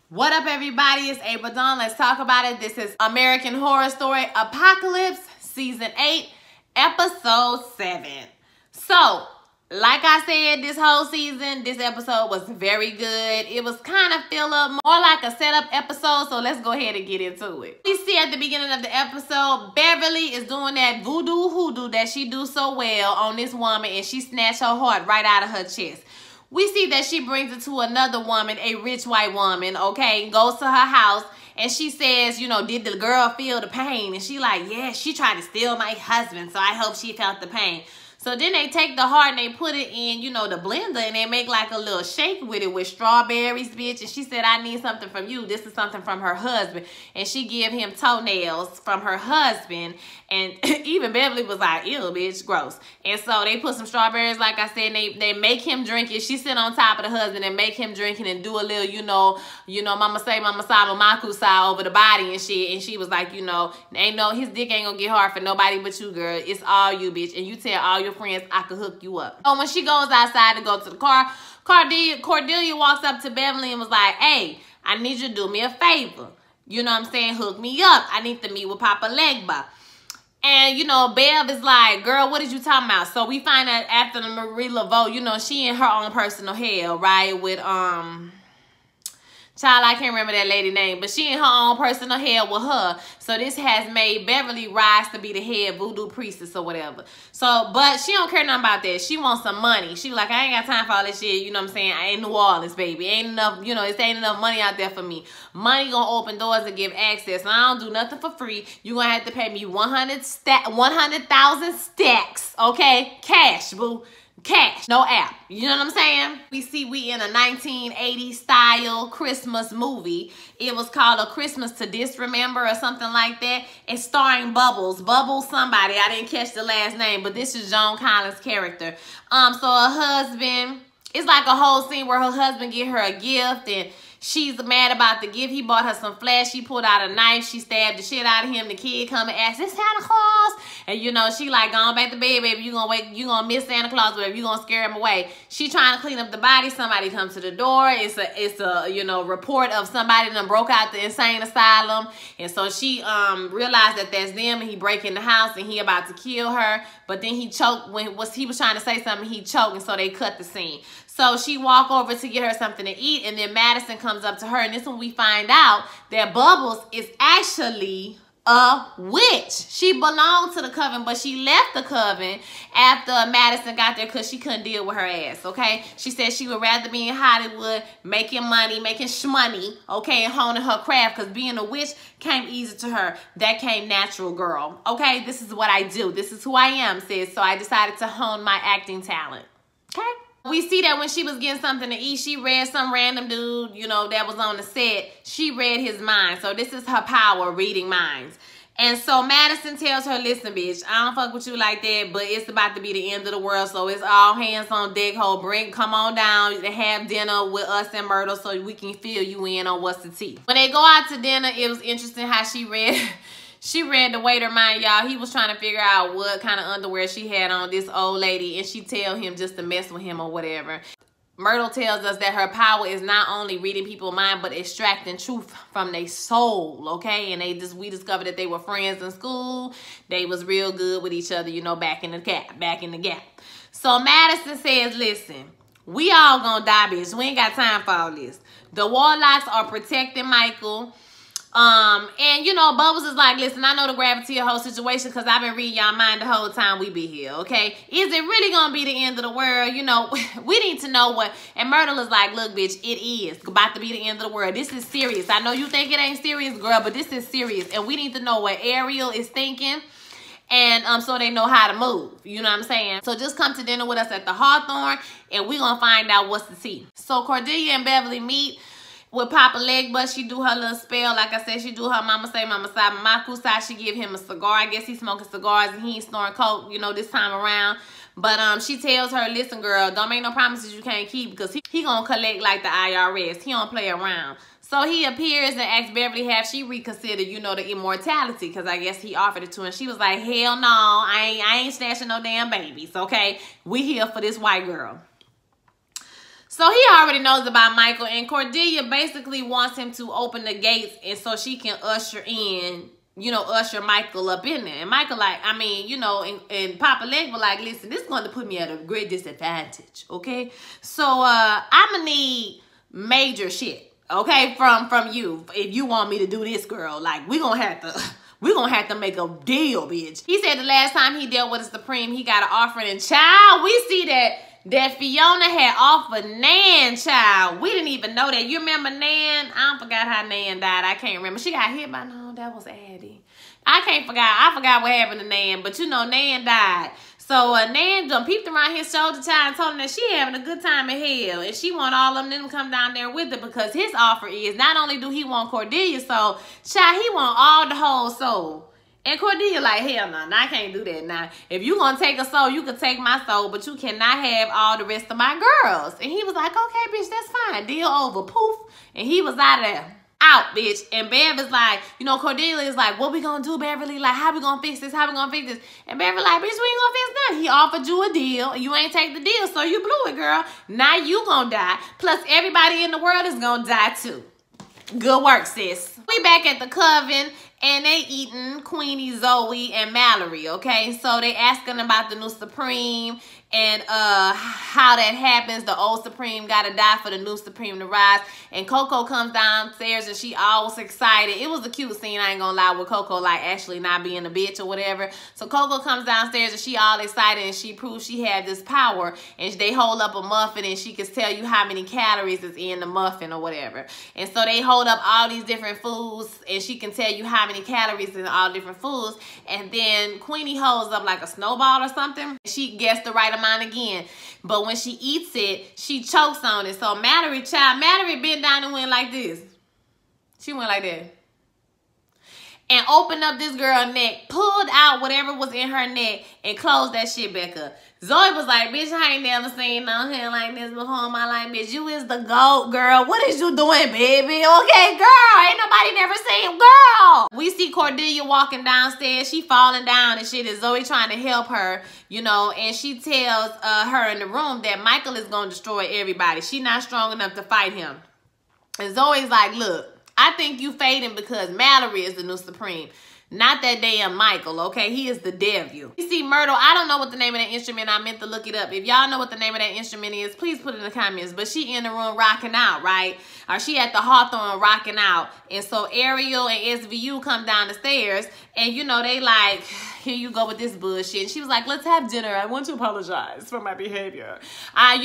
What up, everybody? It's April Dawn. Let's talk about it. This is American Horror Story Apocalypse, Season 8, Episode 7. So, like I said, this whole season, this episode was very good. It was kind of feel up more like a setup episode, so let's go ahead and get into it. We see at the beginning of the episode, Beverly is doing that voodoo hoodoo that she do so well on this woman, and she snatched her heart right out of her chest. We see that she brings it to another woman, a rich white woman, okay, goes to her house, and she says, you know, did the girl feel the pain? And she like, yeah, she tried to steal my husband, so I hope she felt the pain. So then they take the heart and they put it in, you know, the blender, and they make like a little shake with it with strawberries, bitch. And she said, I need something from you. This is something from her husband. And she give him toenails from her husband. And even Beverly was like, ew, bitch, gross. And so they put some strawberries, like I said, and they make him drink it. She sit on top of the husband and make him drink it and do a little, you know, mama say, mama sa, mamaku sa over the body and shit. And she was like, you know, his dick ain't gonna get hard for nobody but you, girl. It's all you, bitch. And you tell all your friends I could hook you up. So when she goes outside to go to the car, Cordelia walks up to Beverly and was like, hey, I need you to do me a favor. You know what I'm saying? Hook me up. I need to meet with Papa Legba. And, you know, Bev is like, girl, what did you talking about? So we find out after the Marie Laveau, you know, she in her own personal hell, right? With, child, I can't remember that lady name, but she in her own personal hell with her. So this has made Beverly rise to be the head voodoo priestess or whatever. So, but she don't care nothing about that. She wants some money. She like, I ain't got time for all this shit. You know what I'm saying? I ain't New Orleans, baby. Ain't enough, you know, it ain't enough money out there for me. Money gonna open doors and give access. And I don't do nothing for free. You gonna have to pay me 100,000 stacks, okay? Cash, boo. Cash, no app. You know what I'm saying? We see we in a 1980s style Christmas movie. It was called A Christmas to Disremember or something like that. It's starring Bubbles. Bubbles somebody. I didn't catch the last name, but this is Joan Collins' character. So her husband, it's like a whole scene where her husband get her a gift and she's mad about the gift. He bought her some flesh. She pulled out a knife. She stabbed the shit out of him. The kid come and ask, "Is Santa Claus?" And you know, she like, "Going back to bed, baby. You gonna miss Santa Claus, whatever. You gonna scare him away." She trying to clean up the body. Somebody comes to the door. It's a you know, report of somebody that broke out the insane asylum. And so she realized that that's them, and he break in the house and he about to kill her. But then he choked when he was trying to say something. He choked, and so they cut the scene. So she walk over to get her something to eat, and then Madison comes up to her, and this is when we find out that Bubbles is actually a witch. She belonged to the coven, but she left the coven after Madison got there because she couldn't deal with her ass, okay? She said she would rather be in Hollywood making money, making shmoney, okay, and honing her craft, because being a witch came easy to her. That came natural, girl, okay? This is what I do. This is who I am, sis. So I decided to hone my acting talent, okay? We see that when she was getting something to eat, she read some random dude, you know, that was on the set. She read his mind. So this is her power, reading minds. And so Madison tells her, listen, bitch, I don't fuck with you like that, but it's about to be the end of the world, so it's all hands on deck, ho. Come on down and have dinner with us and Myrtle so we can fill you in on what's the tea. When they go out to dinner, it was interesting how she read... She read the waiter mind, y'all. He was trying to figure out what kind of underwear she had on, this old lady, and she tell him just to mess with him or whatever. Myrtle tells us that her power is not only reading people's mind, but extracting truth from their soul, okay? And we discovered that they were friends in school. They was real good with each other, you know, back in the gap. So Madison says, listen, we all gonna die, bitch. We ain't got time for all this. The Warlocks are protecting Michael. And you know, Bubbles is like, listen, I know the gravity of the whole situation because I've been reading y'all mind the whole time we be here, okay? Is it really gonna be the end of the world? You know, we need to know what. And Myrtle is like, look, bitch, it is about to be the end of the world. This is serious. I know you think it ain't serious, girl, but this is serious. And we need to know what Ariel is thinking. And so they know how to move. You know what I'm saying? So just come to dinner with us at the Hawthorne, and we gonna find out what's the tea. So Cordelia and Beverly meet with Papa Legba. She do her little spell. Like I said, she do her mama say, mama sa, mamaku sa. She give him a cigar. I guess he's smoking cigars and he ain't snoring coke, you know, this time around. But she tells her, listen, girl, don't make no promises you can't keep because he gonna collect like the IRS. He don't play around. So he appears and asks Beverly have she reconsidered, you know, the immortality, because I guess he offered it to her. And she was like, hell no, I ain't snatching no damn babies, okay? We here for this white girl. So he already knows about Michael, and Cordelia basically wants him to open the gates and so she can usher in, you know, usher Michael up in there. And Michael like, I mean, you know, and Papa Leg was like, listen, this is going to put me at a great disadvantage, okay? So I'm going to need major shit, okay, from you if you want me to do this, girl. Like, we're going to have to make a deal, bitch. He said the last time he dealt with the Supreme, he got an offering. And child, we see that Fiona had offered Nan, child. We didn't even know that. You remember Nan? I forgot how Nan died. I can't remember. She got hit by, no, that was Addie. I forgot what happened to Nan. But you know, Nan died. So Nan done peeped around his shoulder, child, and told him that she having a good time in hell. And she want all of them to come down there with her because his offer is not only do he want Cordelia soul, child, he want all the whole soul. And Cordelia like, hell no, I can't do that now. If you gonna take a soul, you can take my soul, but you cannot have all the rest of my girls. And he was like, okay, bitch, that's fine. Deal over. Poof. And he was out of there. Out, bitch. And Bev is like, you know, Cordelia is like, what we gonna do, Beverly? Like, how we gonna fix this? How we gonna fix this? And Beverly like, bitch, we ain't gonna fix nothing. He offered you a deal. You ain't take the deal, so you blew it, girl. Now you gonna die. Plus, everybody in the world is gonna die, too. Good work, sis. We back at the coven. And they eating Queenie, Zoe, and Mallory, okay? So they asking about the new Supreme and how that happens. The old Supreme gotta die for the new Supreme to rise. And Coco comes downstairs and she always excited. It was a cute scene, I ain't gonna lie, with Coco like actually not being a bitch or whatever. So Coco comes downstairs and she all excited and she proves she had this power. And they hold up a muffin and she can tell you how many calories is in the muffin or whatever. And so they hold up all these different foods and she can tell you how many calories in all different foods. And then Queenie holds up like a snowball or something. She gets the right amount again. But when she eats it, she chokes on it. So Mallory, child, Mallory bent down and went like this. She went like that. And opened up this girl's neck, pulled out whatever was in her neck, and closed that shit back up. Zoe was like, bitch, I ain't never seen no hair like this before in my life, bitch. You is the GOAT, girl. What is you doing, baby? Okay, girl. Ain't nobody never seen, girl. We see Cordelia walking downstairs. She falling down and shit. And Zoe trying to help her, you know, and she tells her in the room that Michael is going to destroy everybody. She not strong enough to fight him. And Zoe's like, look, I think you fading because Mallory is the new Supreme. Not that damn Michael, okay? He is the devil. You see Myrtle, I don't know what the name of that instrument. I meant to look it up. If y'all know what the name of that instrument is, please put it in the comments. But she in the room rocking out, right? Or she at the Hawthorne rocking out. And so Ariel and SVU come down the stairs. And, you know, they like, here you go with this bullshit. And she was like, let's have dinner. I want to apologize for my behavior. I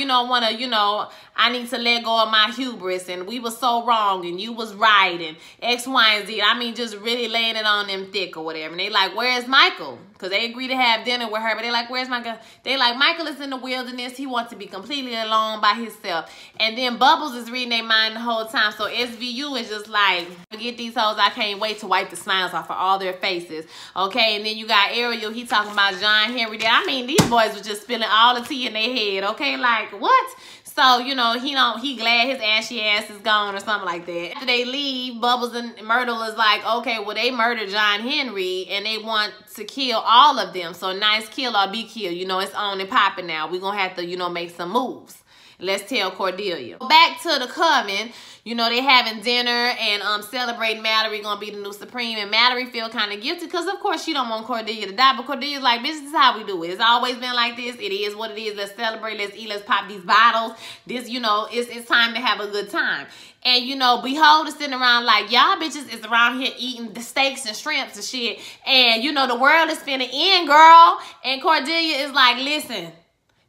need to let go of my hubris. And we were so wrong. And you was right. And X, Y, and Z. I mean, just really laying it on them thick or whatever. And they like, where's Michael? Because they agreed to have dinner with her. But they like, where's Michael? They like, Michael is in the wilderness. He wants to be completely alone by himself. And then Bubbles is reading their mind the whole time. So SVU is just like, forget these hoes. I can't wait to wipe the smiles off of all their faces. Okay, and then you got Ariel. He talking about John Henry. I mean, these boys were just spilling all the tea in their head. Okay, like, what? So, you know, he glad his ashy ass is gone or something like that. After they leave, Bubbles and Myrtle is like, okay, well, they murdered John Henry and they want to kill all of them. So nice kill or be killed. You know, it's on and popping now. We're going to have to, you know, make some moves. Let's tell Cordelia. Back to the coven. You know, they having dinner and celebrating Mallory gonna be the new Supreme. And Mallory feel kind of guilty because, of course, she don't want Cordelia to die. But Cordelia's like, bitch, this is how we do it. It's always been like this. It is what it is. Let's celebrate. Let's eat. Let's pop these bottles. This, you know, it's time to have a good time. And, you know, Behold is sitting around like, y'all bitches is around here eating the steaks and shrimps and shit. And, you know, the world is finna end, girl. And Cordelia is like, listen,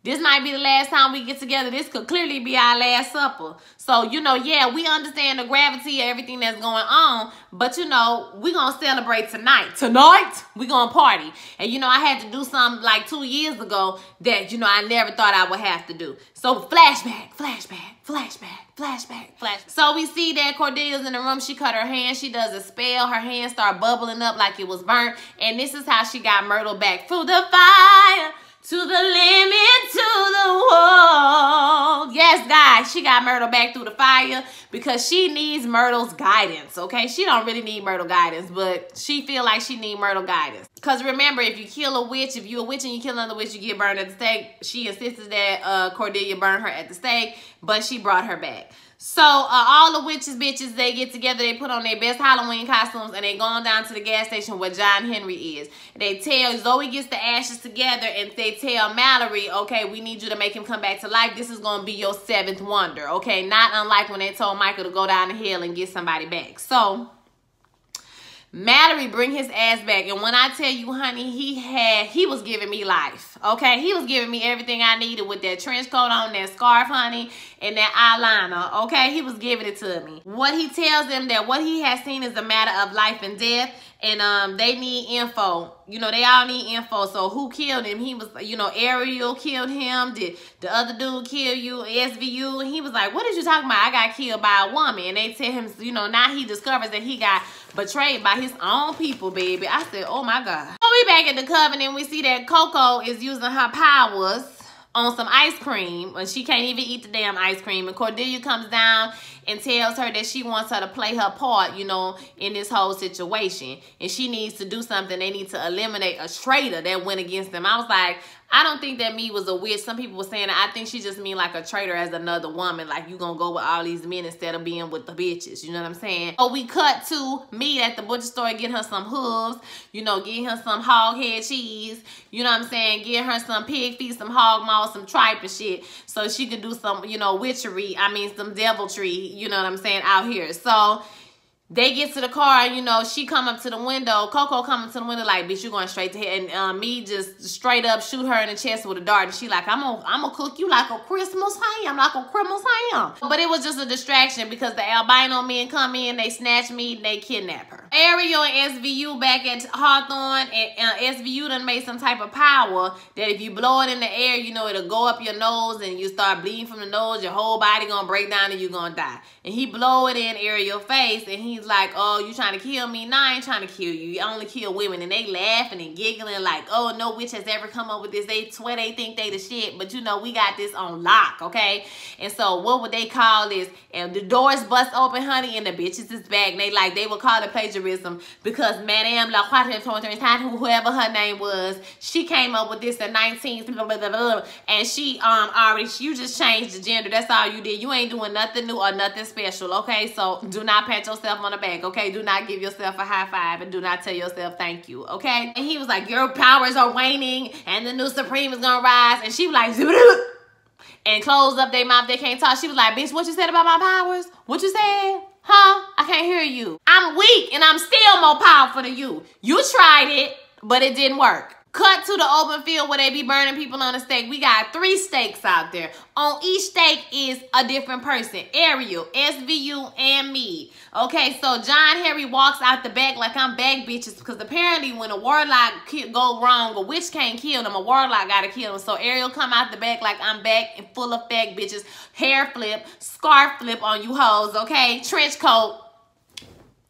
this might be the last time we get together. This could clearly be our last supper. So, you know, yeah, we understand the gravity of everything that's going on. But, you know, we're going to celebrate tonight. Tonight, we're going to party. And, you know, I had to do something like 2 years ago that, you know, I never thought I would have to do. So, flashback, flashback, flashback, flashback, flashback. So, we see that Cordelia's in the room. She cut her hand. She does a spell. Her hand start bubbling up like it was burnt. And this is how she got Myrtle back. Through the fire. To the limit, to the wall. Yes, guys, she got Myrtle back through the fire because she needs Myrtle's guidance, okay? She don't really need Myrtle guidance, but she feel like she need Myrtle guidance. Because remember, if you kill a witch, if you're a witch and you kill another witch, you get burned at the stake. She insisted that Cordelia burn her at the stake, but she brought her back. So all the witches, bitches, they get together, they put on their best Halloween costumes, and they going down to the gas station where John Henry is. They tell Zoe gets the ashes together, and they tell Mallory, okay, we need you to make him come back to life. This is going to be your 7th wonder, okay? Not unlike when they told Michael to go down to hell and get somebody back. So Mallory bring his ass back, and when I tell you, honey, he was giving me life, okay? He was giving me everything I needed with that trench coat on, that scarf, honey, and that eyeliner, okay? He was giving it to me. What he tells them that what he has seen is a matter of life and death, and they need info. You know, they all need info. So who killed him? He was, you know, Ariel killed him. Did the other dude kill you? SVU? And he was like, what is you talking about? I got killed by a woman. And they tell him, you know, now he discovers that he got betrayed by his own people, baby. I said, oh my God. So we back at the Covenant. We see that Coco is using her powers on some ice cream, and she can't even eat the damn ice cream. And Cordelia comes down and tells her that she wants her to play her part, you know, in this whole situation. And she needs to do something. They need to eliminate a traitor that went against them. I was like, I don't think that me was a witch. Some people were saying that. I think she just mean like a traitor as another woman. Like, you gonna go with all these men instead of being with the bitches. You know what I'm saying? So we cut to me at the butcher store, getting her some hooves. You know, getting her some hog head cheese. You know what I'm saying? Getting her some pig feet, some hog maw, some tripe and shit. So she could do some, you know, witchery. I mean, some deviltry. You know what I'm saying? Out here. So they get to the car, and, you know, she come up to the window. Coco come up to the window like, bitch, you going straight to hell. And me just straight up shoot her in the chest with a dart. And she like, I'm gonna cook you like a Christmas ham, like a Christmas ham. But it was just a distraction because the albino men come in, they snatch me, they kidnap her. Ariel and SVU back at Hawthorne, and SVU done made some type of power that if you blow it in the air, you know, it'll go up your nose and you start bleeding from the nose, your whole body gonna break down and you gonna die. And he blow it in Ariel's face, and he's like, oh, you trying to kill me? Nah, I ain't trying to kill you. You only kill women. And they laughing and giggling like, oh, no witch has ever come up with this. They swear they think they the shit, but you know, we got this on lock, okay? And so what would they call this? And the doors bust open, honey, and the bitches is back. And they would call it plagiarism because Madame La whoever her name was, she came up with this in 19, and she you just changed the gender. That's all you did. You ain't doing nothing new or nothing special, okay? So do not pat yourself on the back, okay? Do not give yourself a high five, and do not tell yourself thank you, okay? And he was like, your powers are waning and the new Supreme is gonna rise. And she was like, zoot, and closed up their mouth. They can't talk. She was like, bitch, what you said about my powers? What you said? Huh? I can't hear you. I'm weak and I'm still more powerful than you. You tried it, but it didn't work. Cut to the open field where they be burning people on the stake. We got 3 stakes out there. On each stake is a different person. Ariel, SVU, and me. Okay, so John Henry walks out the back like I'm back, bitches, because apparently when a warlock go wrong, a witch can't kill them. A warlock gotta kill them. So Ariel come out the back like I'm back and full of back, bitches. Hair flip, scarf flip on you hoes, okay? Trench coat.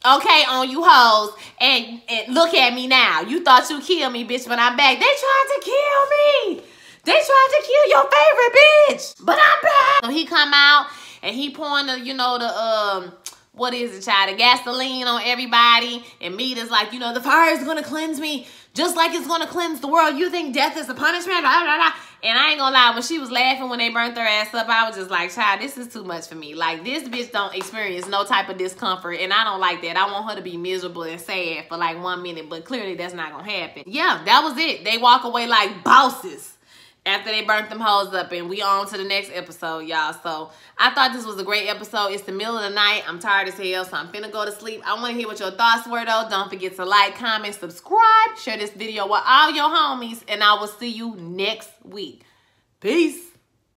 Okay, on you hoes, and look at me now. You thought you killed me, bitch, but I'm back. They tried to kill me. They tried to kill your favorite bitch, but I'm back. So he come out, and he pouring the, you know, the, what is it, child? The gasoline on everybody, and meat is like, you know, the fire is going to cleanse me just like it's going to cleanse the world. You think death is a punishment? Blah, blah, blah. And I ain't gonna lie, when she was laughing when they burnt her ass up, I was just like, child, this is too much for me. Like, this bitch don't experience no type of discomfort, and I don't like that. I want her to be miserable and sad for like 1 minute, but clearly that's not gonna happen. Yeah, that was it. They walk away like bosses after they burnt them hoes up, and we on to the next episode, y'all. So I thought this was a great episode. It's the middle of the night. I'm tired as hell, so I'm finna go to sleep. I want to hear what your thoughts were, though. Don't forget to like, comment, subscribe, share this video with all your homies, and I will see you next week. Peace.